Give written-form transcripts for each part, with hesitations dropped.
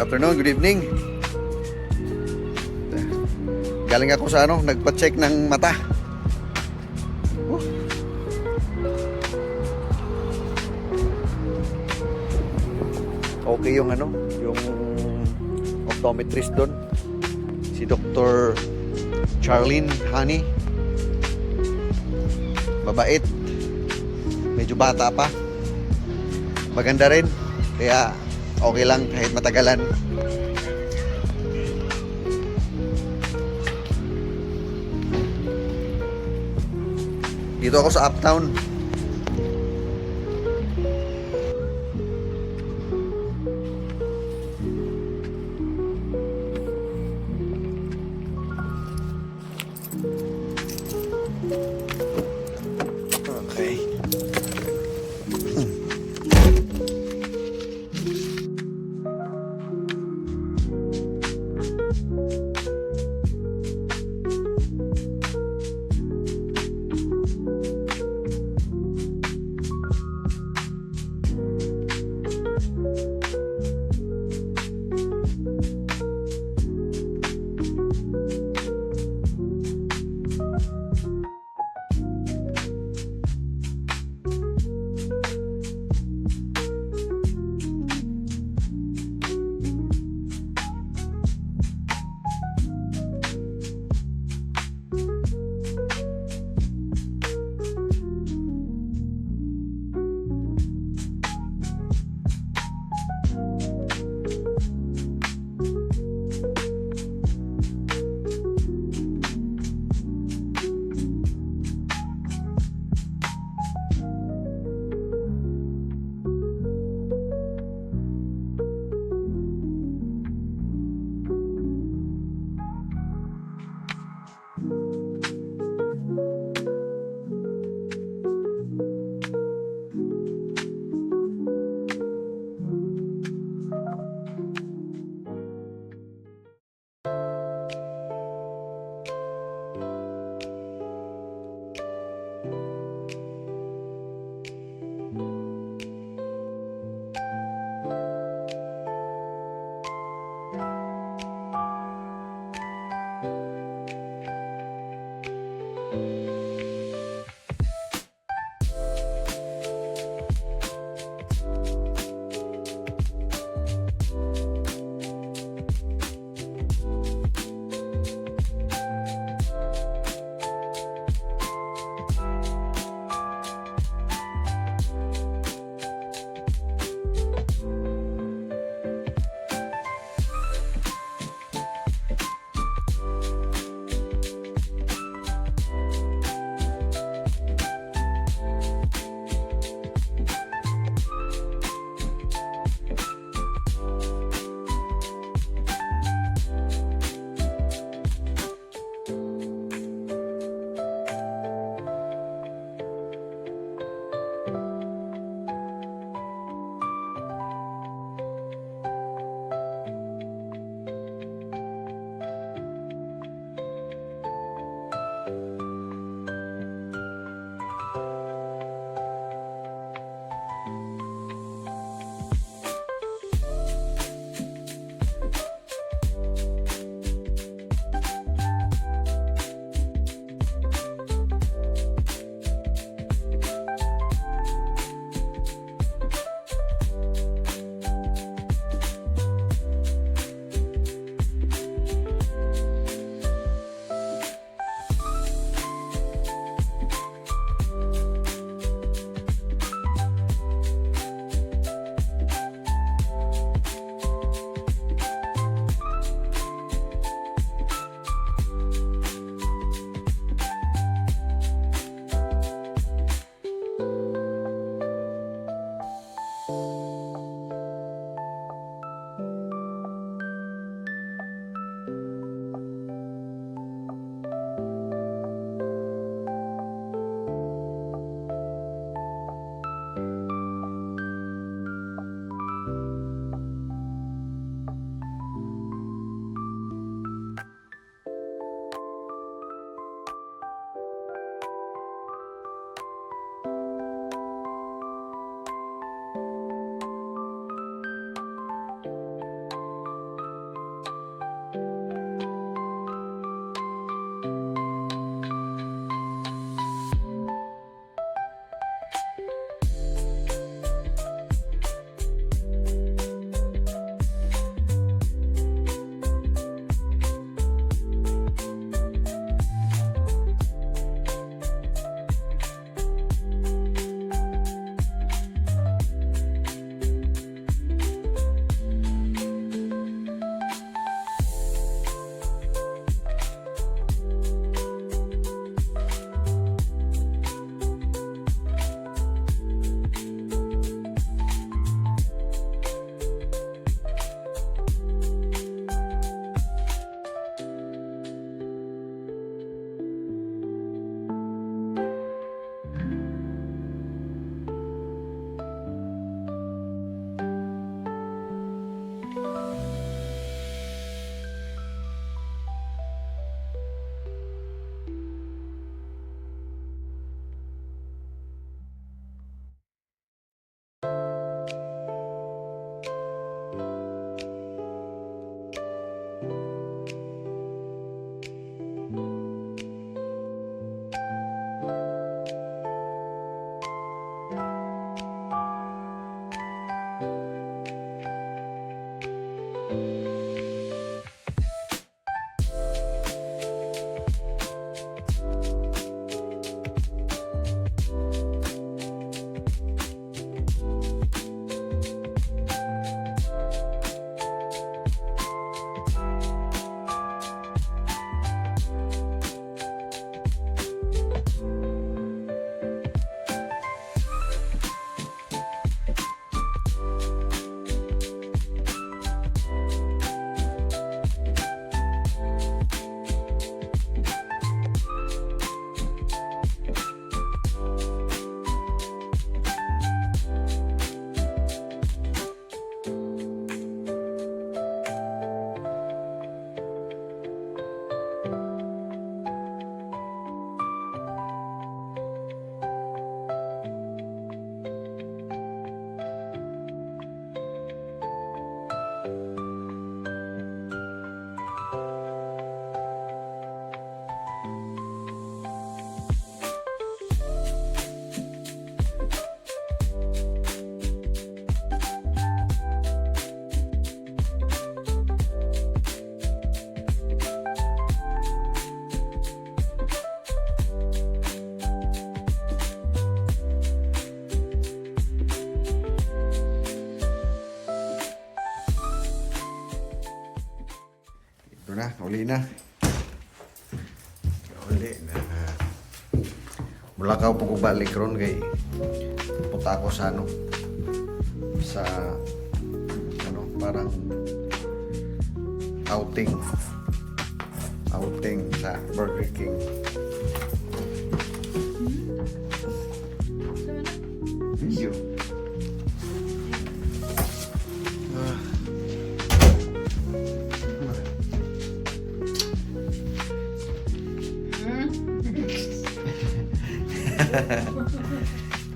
afternoon, good evening. Galing ako sa nagpa-check ng mata. Okay yung yung optometrist doon. Si Dr. Charlene Honey. Mabait. Medyo bata pa. Maganda rin. Kaya okay lang kahit matagalan. Dito ako sa Uptown. Okay. Ito na, uli na. Uli na. Mulakaw po ko balik ron kay punta ako sa ano, sa ano, parang outing sa Burger King. Iyo.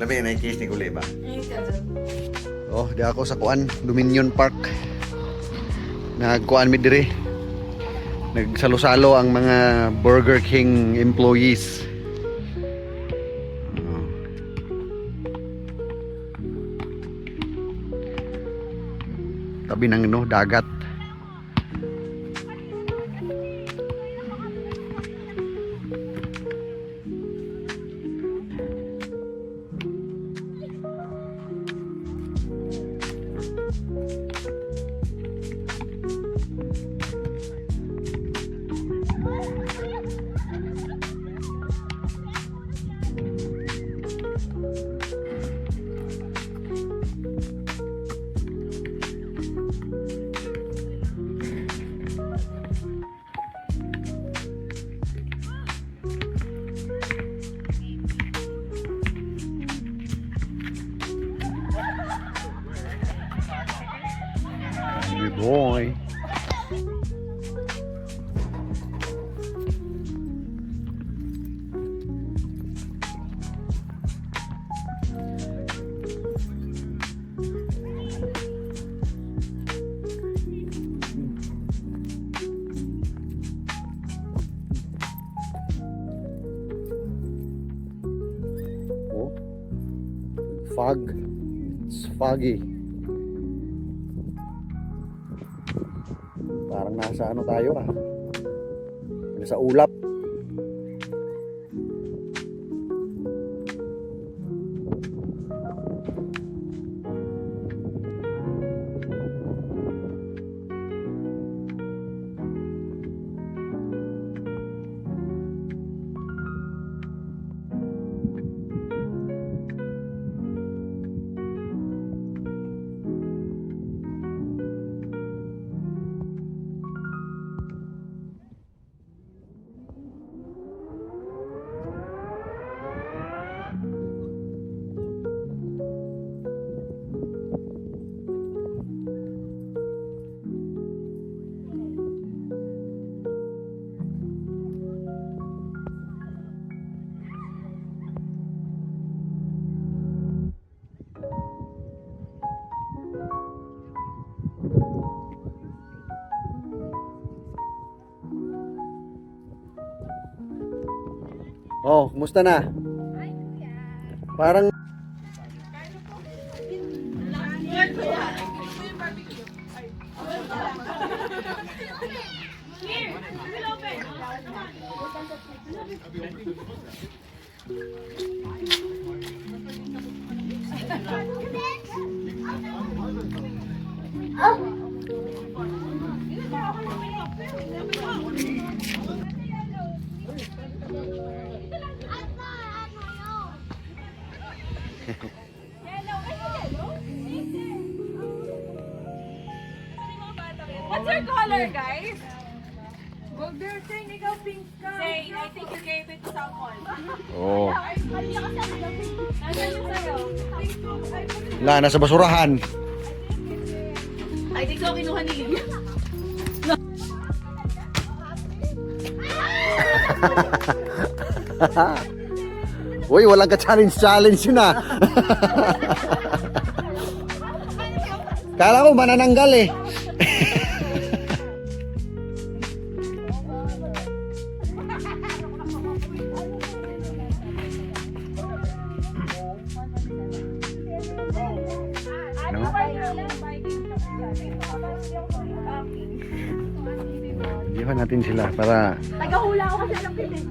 Labi na i-case ni Kuli ba? Oh, di ako sa kuan, Dominion Park. Nagkuan mi dire. Nagsalo-salo ang mga Burger King employees. Oh. Tabi ng no, dagat. Good boy. Oh, fog. It's foggy. Parang nasa ano tayo nasa ulap. Oh, kumusta na? Parang What's your color, guys? Golden, ikaw pink ka. Say, I think you gave it to someone. oh, Nasaan yung sa'yo? wala, nasa basurahan. I think so, kinuha ni Lilia. Uy, walang ka-challenge yun ah. Kala ko manananggal eh. No? Iwan natin sila para Tagahula ako kasi alam ko yun.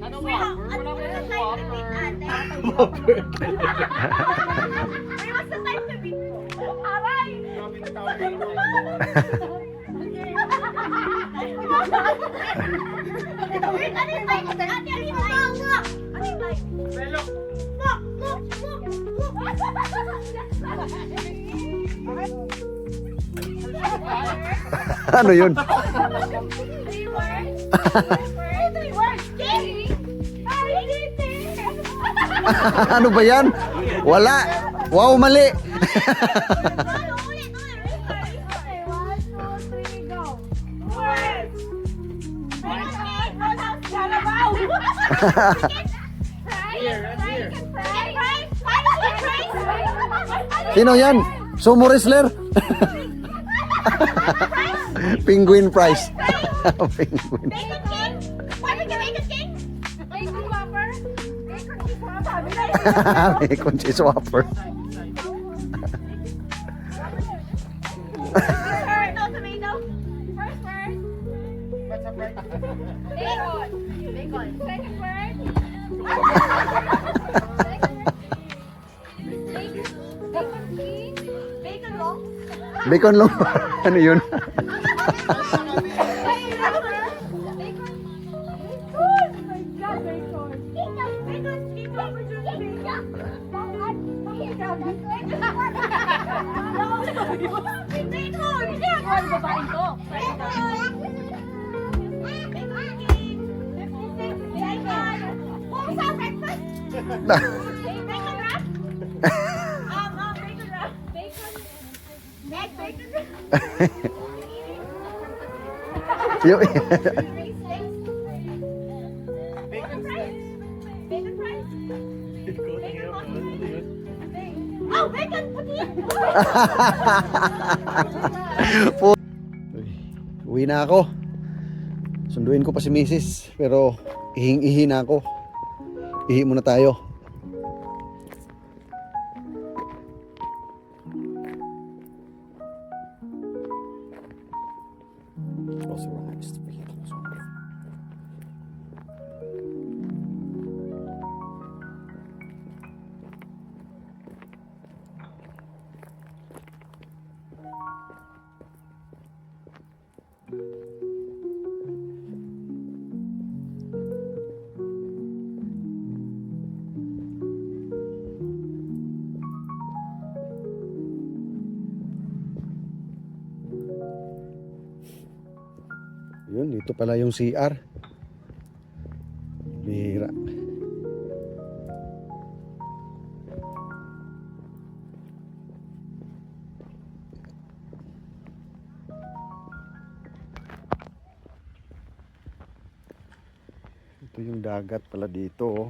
Ano Whopper? Wala ko yung Whopper. What's the time to beat mo? Aray! Ano yun? 3 words? 3 words? King! Ano ba yan? Wala. Wow, mali. Sino yan? Sumo wrestler? Penguin price. Penguin. Bacon cheese whopper. Bacon long. Ano yun? Yung Oh, bacon puti! Uwi na ako. Sunduin ko pa si Mrs. Pero ihing-ihi na ako. Ihi muna tayo. Close your eyes. Yun, dito pala yung CR. Bihira. Ito yung dagat pala dito, oh.